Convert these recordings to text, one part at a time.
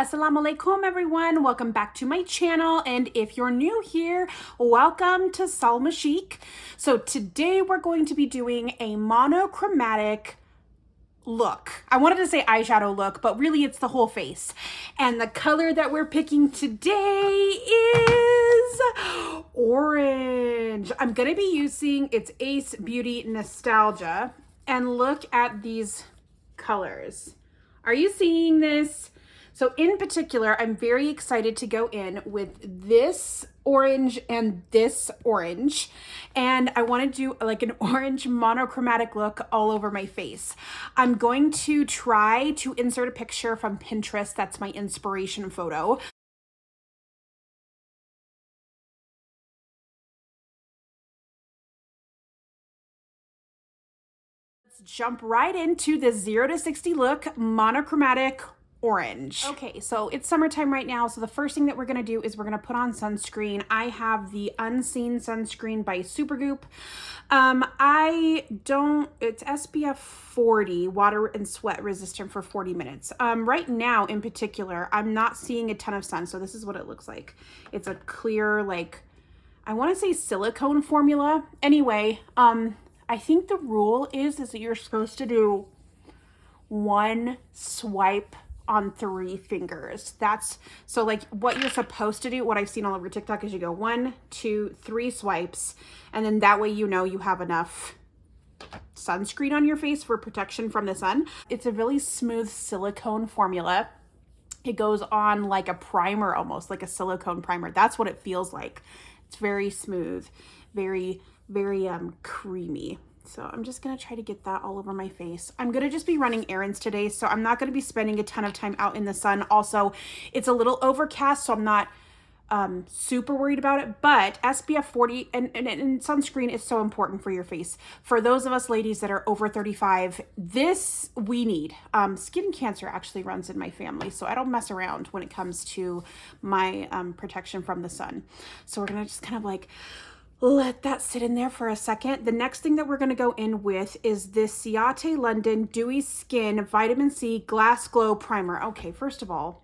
Assalamu alaikum everyone, welcome back to my channel, and if you're new here, welcome to Salma Chic. So today we're going to be doing a monochromatic look. I wanted to say eyeshadow look, but really it's the whole face. And the color that we're picking today is orange. I'm gonna be using it's Ace Beauty Nostalgia, and look at these colors. Are you seeing this? So in particular, I'm very excited to go in with this orange and this orange. And I want to do like an orange monochromatic look all over my face. I'm going to try to insert a picture from Pinterest. That's my inspiration photo. Let's jump right into the 0 to 60 look monochromatic orange. Okay, so it's summertime right now, so the first thing that we're gonna do is we're gonna put on sunscreen. I have the Unseen Sunscreen by Supergoop. It's SPF 40, water and sweat resistant for 40 minutes. Right now in particular, I'm not seeing a ton of sun, so this is what it looks like. It's a clear, like, I wanna say silicone formula. Anyway, I think the rule is that you're supposed to do one swipe on 3 fingers. That's so like what you're supposed to do. What I've seen all over TikTok is you go 1, 2, 3 swipes, and then that way you know you have enough sunscreen on your face for protection from the sun. It's a really smooth silicone formula. It goes on like a primer, almost like a silicone primer. That's what it feels like. It's very smooth, very creamy. So I'm just gonna try to get that all over my face. I'm gonna just be running errands today, so I'm not gonna be spending a ton of time out in the sun. Also, it's a little overcast, so I'm not super worried about it, but SPF 40 and sunscreen is so important for your face. For those of us ladies that are over 35, this we need. Skin cancer actually runs in my family, so I don't mess around when it comes to my protection from the sun. So we're gonna just kind of like let that sit in there for a second. The next thing that we're going to go in with is this Ciate London Dewy Skin Vitamin C Glass Glow Primer. Okay, first of all,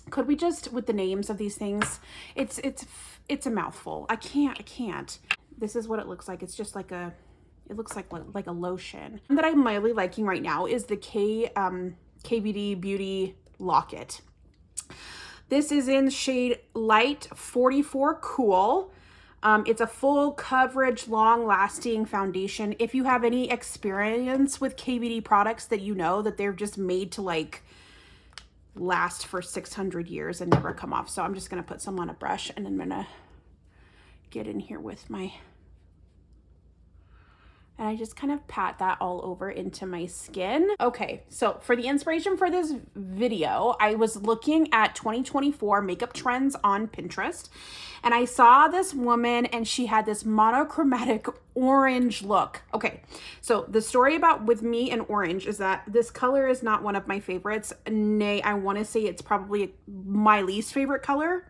could we just, with the names of these things, it's a mouthful. I can't. This is what it looks like. It's just like a, it looks like a lotion. One that I'm mildly liking right now is the KVD Beauty Locket. This is in shade Light 44 Cool. It's a full coverage, long-lasting foundation. If you have any experience with KVD products that you know that they're just made to like last for 600 years and never come off. So I'm just going to put some on a brush, and I'm going to get in here with my, and I just kind of pat that all over into my skin. Okay, so for the inspiration for this video, I was looking at 2024 makeup trends on Pinterest, and I saw this woman and she had this monochromatic orange look. Okay, so the story about with me and orange is that this color is not one of my favorites. Nay, I want to say it's probably my least favorite color.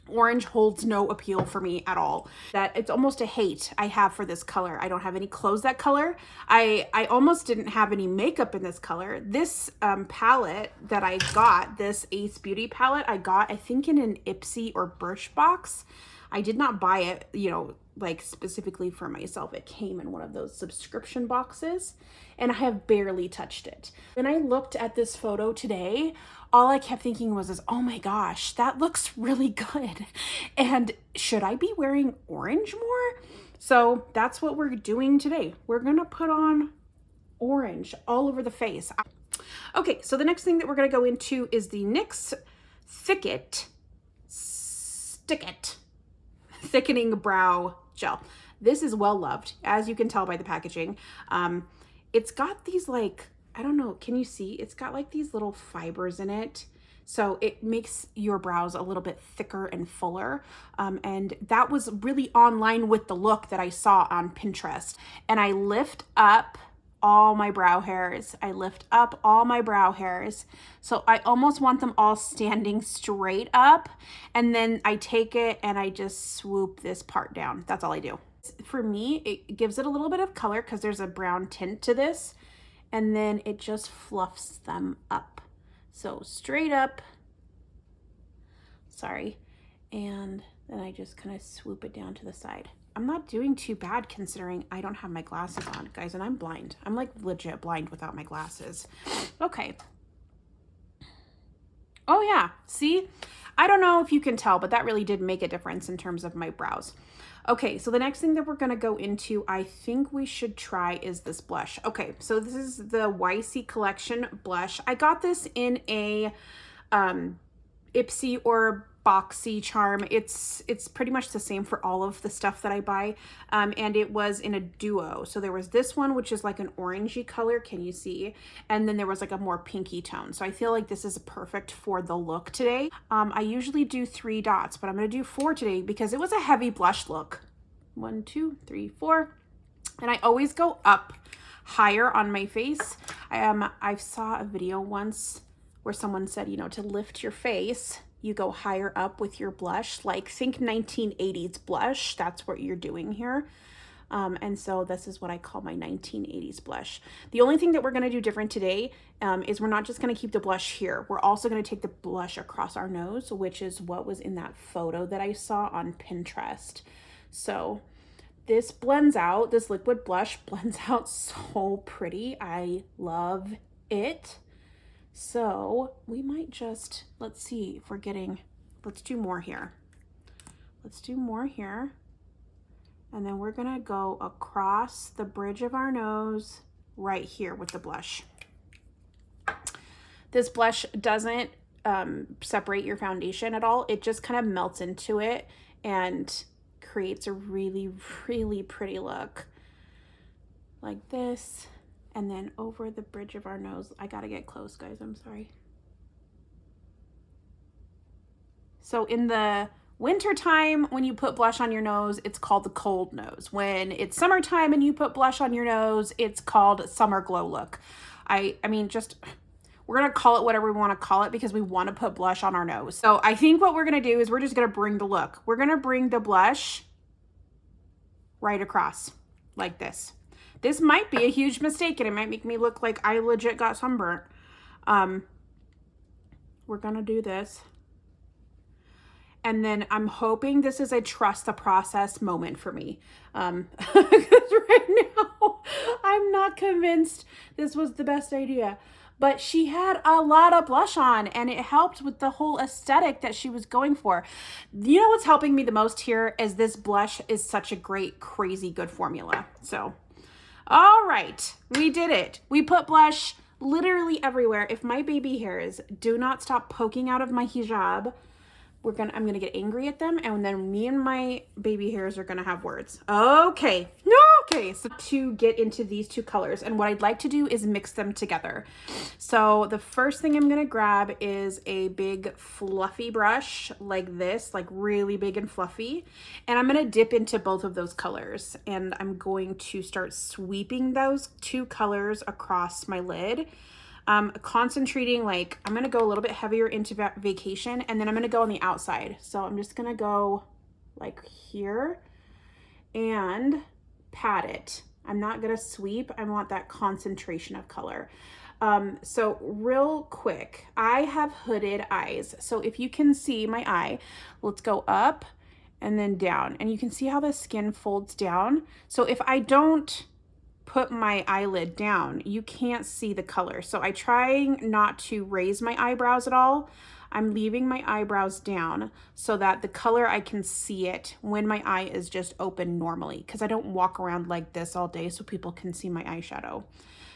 Orange holds no appeal for me at all. That it's almost a hate I have for this color. I don't have any clothes that color. I almost didn't have any makeup in this color. This palette that I got, this Ace Beauty palette, I got I think in an Ipsy or Birchbox. I did not buy it, you know, like specifically for myself. It came in one of those subscription boxes, and I have barely touched it. When I looked at this photo today, all I kept thinking was, oh my gosh, that looks really good. And should I be wearing orange more? So that's what we're doing today. We're gonna put on orange all over the face. Okay, so the next thing that we're gonna go into is the NYX Thickening Brow Gel. This is well loved, as you can tell by the packaging. It's got these like, I don't know, can you see? It's got like these little fibers in it. So it makes your brows a little bit thicker and fuller. And that was really online with the look that I saw on Pinterest. And I lift up all my brow hairs. So I almost want them all standing straight up. And then I take it and I just swoop this part down. That's all I do. For me, it gives it a little bit of color because there's a brown tint to this. And then it just fluffs them up. So straight up Sorry. And then I just kind of swoop it down to the side. I'm not doing too bad considering I don't have my glasses on, guys, and I'm blind. I'm like legit blind without my glasses. Okay. Oh yeah, see? I don't know if you can tell, but that really did make a difference in terms of my brows. Okay, so the next thing that we're gonna go into, I think we should try is this blush. Okay, so this is the YC Collection blush. I got this in a Ipsy or Boxy charm. It's pretty much the same for all of the stuff that I buy. And it was in a duo. So there was this one, which is like an orangey color. Can you see? And then there was like a more pinky tone. So I feel like this is perfect for the look today. I usually do 3 dots, but I'm going to do 4 today because it was a heavy blush look. 1, 2, 3, 4. And I always go up higher on my face. I saw a video once where someone said, you know, to lift your face, you go higher up with your blush, like think 1980s blush. That's what you're doing here. And so this is what I call my 1980s blush. The only thing that we're gonna do different today is we're not just gonna keep the blush here. We're also gonna take the blush across our nose, which is what was in that photo that I saw on Pinterest. So this blends out, this liquid blush blends out so pretty. I love it. So we might just, let's see if we're getting, let's do more here. Let's do more here. And then we're gonna go across the bridge of our nose right here with the blush. This blush doesn't separate your foundation at all. It just kind of melts into it and creates a really, really pretty look like this. And then over the bridge of our nose. I gotta get close, guys, I'm sorry. So in the winter time, when you put blush on your nose, it's called the cold nose. When it's summertime and you put blush on your nose, it's called summer glow look. I mean, just, we're gonna call it whatever we wanna call it because we wanna put blush on our nose. So I think what we're gonna do is we're just gonna bring the look. We're gonna bring the blush right across like this. This might be a huge mistake and it might make me look like I legit got sunburnt. We're gonna do this. And then I'm hoping this is a trust the process moment for me. Because right now, I'm not convinced this was the best idea. But she had a lot of blush on and it helped with the whole aesthetic that she was going for. You know what's helping me the most here is this blush is such a great, crazy good formula. So, all right, we did it. We put blush literally everywhere. If my baby hairs do not stop poking out of my hijab, I'm gonna get angry at them, and then me and my baby hairs are gonna have words. Okay, so to get into these 2 colors, and what I'd like to do is mix them together. So the first thing I'm gonna grab is a big fluffy brush like this, like really big and fluffy, and I'm gonna dip into both of those colors, and I'm going to start sweeping those 2 colors across my lid. Concentrating, like I'm gonna go a little bit heavier into Vacation, and then I'm gonna go on the outside. So I'm just gonna go like here and pat it. I'm not gonna sweep. I want that concentration of color. So real quick, I have hooded eyes. So if you can see my eye, let's go up and then down, and you can see how the skin folds down. So if I don't put my eyelid down, you can't see the color. So I try not to raise my eyebrows at all. I'm leaving my eyebrows down so that the color, I can see it when my eye is just open normally, because I don't walk around like this all day so people can see my eyeshadow.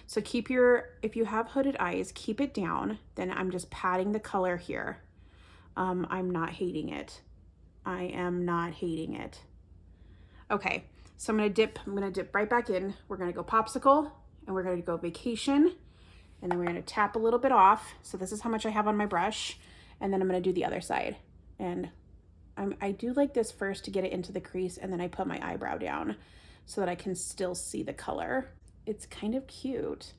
So if you have hooded eyes, keep it down. Then I'm just patting the color here. I'm not hating it. I am not hating it. Okay. So I'm gonna dip right back in. We're gonna go Popsicle, and we're gonna go Vacation, and then we're gonna tap a little bit off. So this is how much I have on my brush, and then I'm gonna do the other side. And I do like this first to get it into the crease, and then I put my eyebrow down so that I can still see the color. It's kind of cute.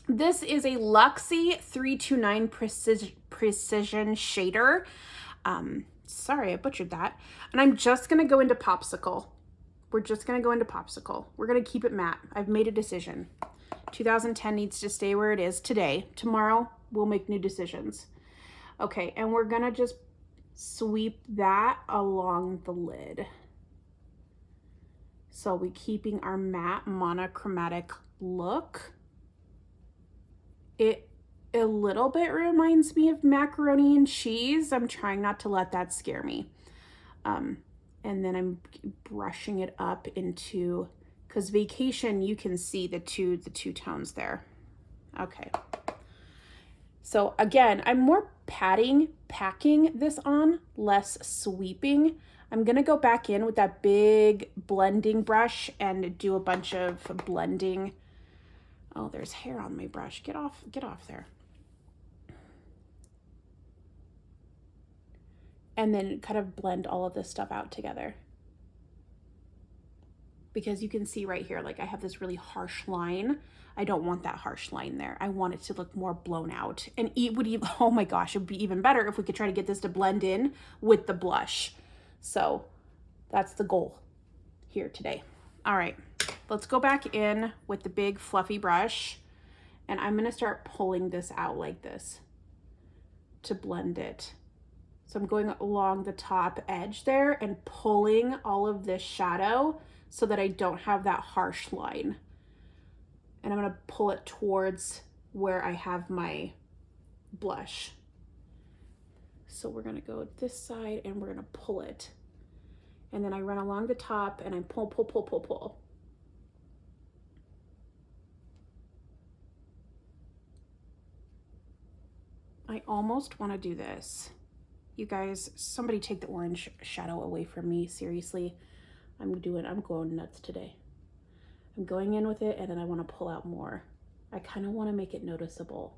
This is a Luxie 329 Precision Shader. Sorry, I butchered that. And I'm just gonna go into Popsicle. We're just gonna go into Popsicle. We're gonna keep it matte. I've made a decision. 2010 needs to stay where it is today. Tomorrow, we'll make new decisions. Okay, and we're gonna just sweep that along the lid. So we keeping our matte monochromatic look. It a little bit reminds me of macaroni and cheese. I'm trying not to let that scare me. And then I'm brushing it up into, because Vacation, you can see the two tones there. Okay. So again, I'm more packing this on, less sweeping. I'm gonna go back in with that big blending brush and do a bunch of blending. Oh, there's hair on my brush. Get off there. And then kind of blend all of this stuff out together. Because you can see right here, like I have this really harsh line. I don't want that harsh line there. I want it to look more blown out. And it would even, oh my gosh, it would be even better if we could try to get this to blend in with the blush. So that's the goal here today. All right, let's go back in with the big fluffy brush. And I'm gonna start pulling this out like this to blend it. So I'm going along the top edge there and pulling all of this shadow so that I don't have that harsh line. And I'm gonna pull it towards where I have my blush. So we're gonna go this side and we're gonna pull it. And then I run along the top and I pull, pull, pull, pull, pull. I almost wanna do this. You guys, somebody take the orange shadow away from me, seriously. I'm going nuts today. I'm going in with it and then I want to pull out more. I kind of want to make it noticeable.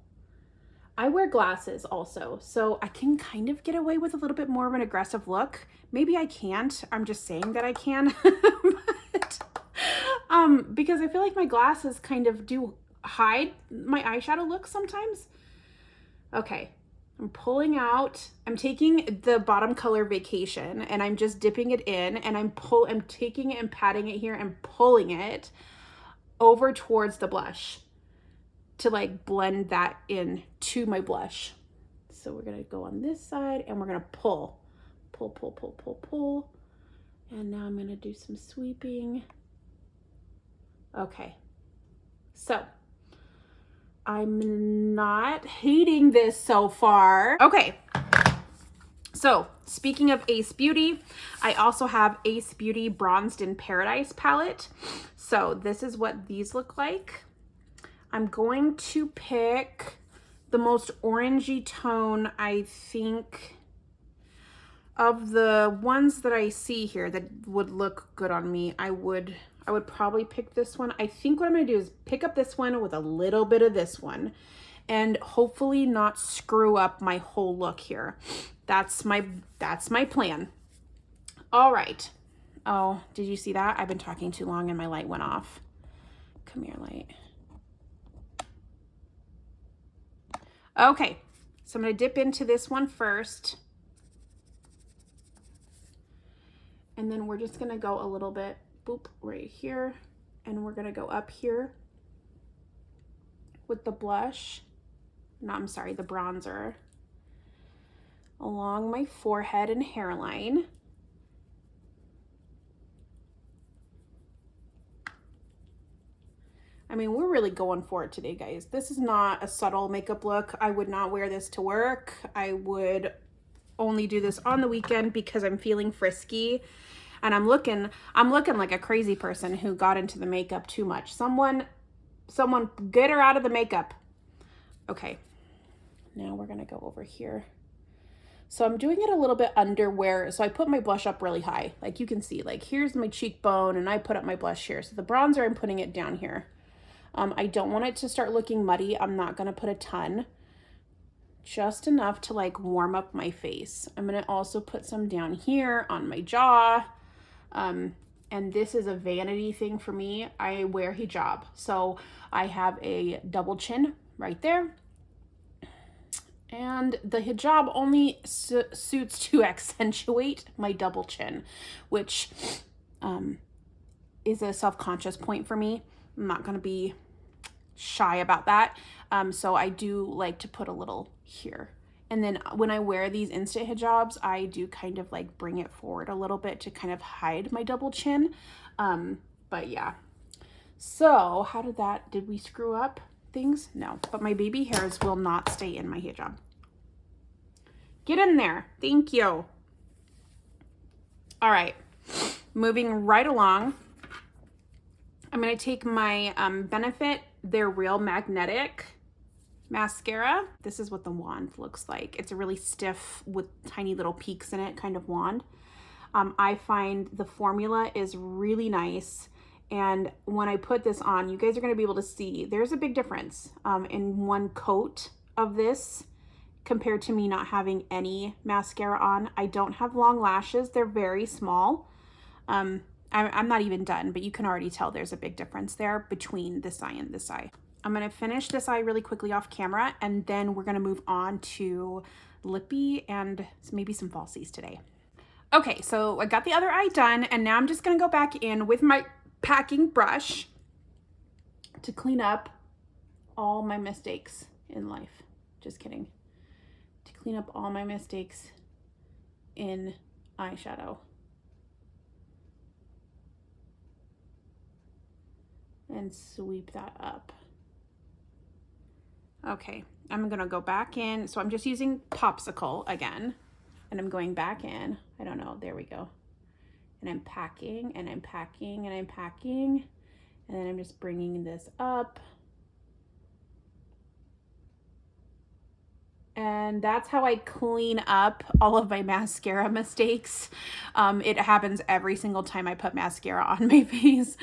I wear glasses also, so I can kind of get away with a little bit more of an aggressive look. Maybe I can't. I'm just saying that I can. But, because I feel like my glasses kind of do hide my eyeshadow look sometimes. Okay. I'm pulling out, I'm taking the bottom color Vacation and I'm just dipping it in and I'm taking it and patting it here and pulling it over towards the blush to like blend that in to my blush. So we're gonna go on this side and we're gonna pull, pull, pull, pull, pull, pull. And now I'm gonna do some sweeping. Okay, so I'm not hating this so far. Okay, so speaking of Ace Beauty, I also have Ace Beauty Bronzed in Paradise palette. So this is what these look like. I'm going to pick the most orangey tone, I think, of the ones that I see here that would look good on me. I would probably pick this one. I think what I'm gonna do is pick up this one with a little bit of this one and hopefully not screw up my whole look here. That's my plan. All right. Oh, did you see that? I've been talking too long and my light went off. Come here, light. Okay, so I'm gonna dip into this one first. And then we're just gonna go a little bit, boop, right here. And we're gonna go up here with the blush. No, I'm sorry, the bronzer. Along my forehead and hairline. I mean, we're really going for it today, guys. This is not a subtle makeup look. I would not wear this to work. I would only do this on the weekend because I'm feeling frisky and I'm looking like a crazy person who got into the makeup too much. Someone get her out of the makeup. Okay, now we're gonna go over here. So I'm doing it a little bit under where, so I put my blush up really high. Like you can see, like here's my cheekbone and I put up my blush here. So the bronzer, I'm putting it down here. I don't want it to start looking muddy. I'm not gonna put a ton, just enough to like warm up my face. I'm gonna also put some down here on my jaw. And this is a vanity thing for me. I wear hijab. So I have a double chin right there. And the hijab only suits to accentuate my double chin, which is a self-conscious point for me. I'm not gonna be shy about that. So I do like to put a little here. And then when I wear these instant hijabs, I do kind of like bring it forward a little bit to kind of hide my double chin. But yeah. So how did we screw up things? No, but my baby hairs will not stay in my hijab. Get in there. Thank you. All right, moving right along. I'm going to take my Benefit They're Real Magnetic mascara. This is what the wand looks like. It's a really stiff with tiny little peaks in it kind of wand. I find the formula is really nice. And when I put this on, you guys are going to be able to see there's a big difference in one coat of this compared to me not having any mascara on. I don't have long lashes. They're very small. I'm not even done, but you can already tell there's a big difference there between this eye and this eye. I'm going to finish this eye really quickly off camera, and then we're going to move on to lippy and maybe some falsies today. Okay, so I got the other eye done, and now I'm just going to go back in with my packing brush to clean up all my mistakes in life. Just kidding. To clean up all my mistakes in eyeshadow. And sweep that up. Okay, I'm gonna go back in. So I'm just using Popsicle again, and I'm going back in. I don't know, there we go. And I'm packing, and I'm packing, and I'm packing. And then I'm just bringing this up. And that's how I clean up all of my mascara mistakes. It happens every single time I put mascara on my face.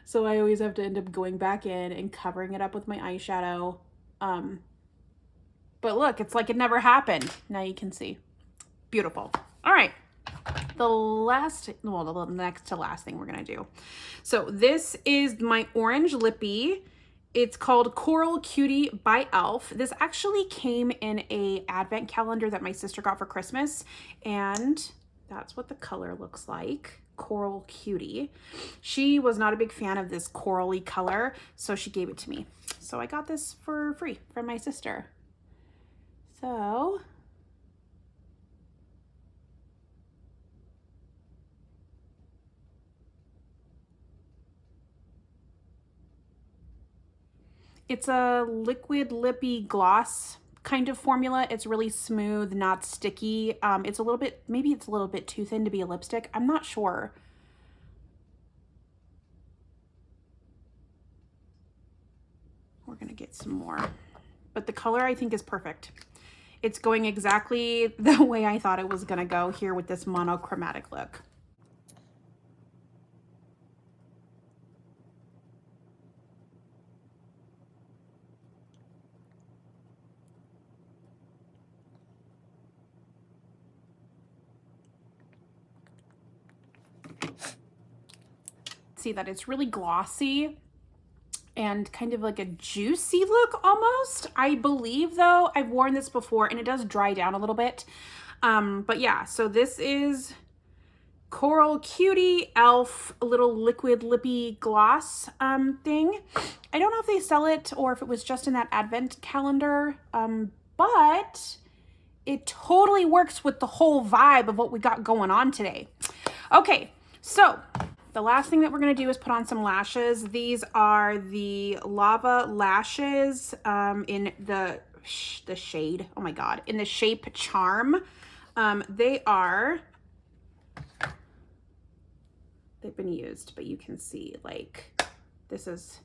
So I always have to end up going back in and covering it up with my eyeshadow. But look, it's like it never happened. Now you can see. Beautiful. All right. The next to last thing we're going to do. So this is my orange lippy. It's called Coral Cutie by e.l.f. This actually came in a advent calendar that my sister got for Christmas, and that's what the color looks like. Coral Cutie. She was not a big fan of this corally color, so she gave it to me. So I got this for free from my sister. So it's a liquid lippy gloss kind of formula. It's really smooth, not sticky. It's a little bit, maybe it's a little bit too thin to be a lipstick. I'm not sure. We're gonna get some more, but the color I think is perfect. It's going exactly the way I thought it was gonna go here with this monochromatic look. See that it's really glossy and kind of like a juicy look almost. I believe though, I've worn this before and it does dry down a little bit. But yeah, so this is Coral Cutie e.l.f. little liquid lippy gloss thing. I don't know if they sell it or if it was just in that advent calendar, but it totally works with the whole vibe of what we got going on today. Okay, so the last thing that we're going to do is put on some lashes. These are the Lava Lashes in the shade, oh my God, in the shape Charm. They've been used, but you can see like this is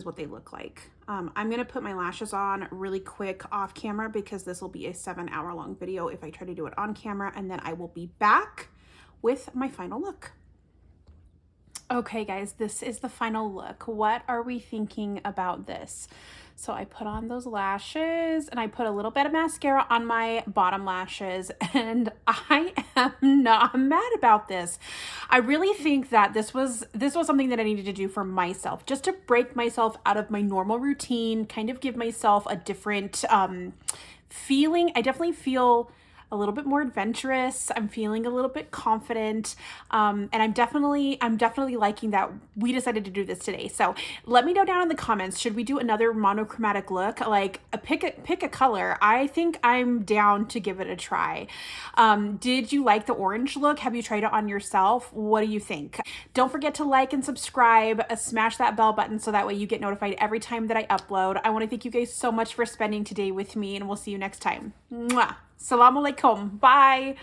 what they look like. I'm going to put my lashes on really quick off camera because this will be a 7-hour-long video if I try to do it on camera, and then I will be back with my final look. Okay guys, this is the final look. What are we thinking about this? So I put on those lashes and I put a little bit of mascara on my bottom lashes, and I am not mad about this. I really think that this was something that I needed to do for myself, just to break myself out of my normal routine, kind of give myself a different feeling. I definitely feel a little bit more adventurous. I'm feeling a little bit confident. And I'm definitely liking that we decided to do this today. So let me know down in the comments, should we do another monochromatic look? Like pick a color. I think I'm down to give it a try. Did you like the orange look? Have you tried it on yourself? What do you think? Don't forget to like and subscribe, smash that bell button so that way you get notified every time that I upload. I want to thank you guys so much for spending today with me, and we'll see you next time. Mwah. Assalamu alaikum. Bye.